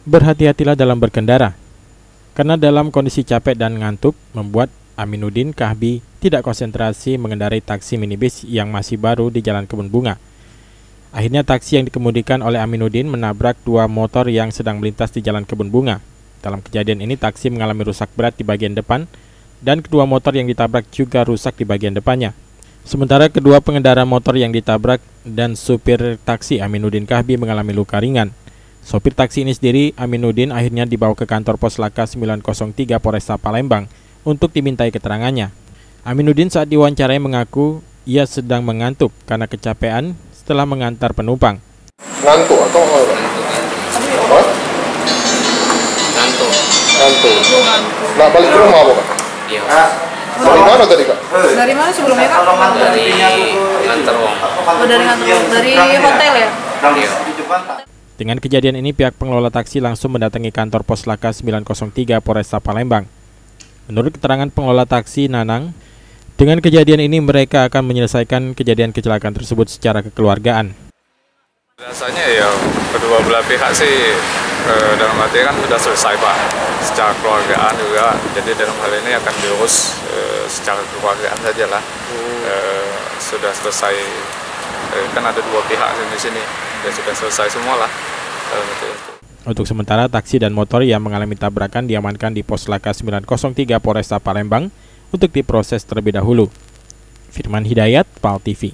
Berhati-hatilah dalam berkendara, karena dalam kondisi capek dan ngantuk membuat Aminuddin Kahbi tidak konsentrasi mengendarai taksi minibus yang masih baru di Jalan Kebun Bunga. Akhirnya taksi yang dikemudikan oleh Aminuddin menabrak dua motor yang sedang melintas di Jalan Kebun Bunga. Dalam kejadian ini taksi mengalami rusak berat di bagian depan dan kedua motor yang ditabrak juga rusak di bagian depannya. Sementara kedua pengendara motor yang ditabrak dan supir taksi Aminuddin Kahbi mengalami luka ringan. Sopir taksi ini sendiri, Aminuddin, akhirnya dibawa ke kantor Pos Laka 903 Polresta Palembang untuk dimintai keterangannya. Aminuddin saat diwawancarai mengaku ia sedang mengantuk karena kecapean setelah mengantar penumpang. Ngantuk atau apa? Apa? Ngantuk. Nah, balik ke rumah apa, Kak? Iya. Dari mana tadi, Kak? Dari mana sebelumnya, Kak? Dari ngantar uang. Oh, dari kantor, dari hotel ya? Iya. Dengan kejadian ini, pihak pengelola taksi langsung mendatangi kantor Pos Laka 903 Polresta Palembang. Menurut keterangan pengelola taksi Nanang, dengan kejadian ini mereka akan menyelesaikan kejadian kecelakaan tersebut secara kekeluargaan. Biasanya ya kedua belah pihak sih dalam arti kan sudah selesai Pak, secara keluargaan juga. Jadi dalam hal ini akan diurus secara keluargaan saja lah. Sudah selesai, kan ada dua pihak di sini, ya sudah selesai semua lah. Untuk sementara, taksi dan motor yang mengalami tabrakan diamankan di Pos Laka 903 Polresta Palembang untuk diproses terlebih dahulu. Firman Hidayat, PAL TV.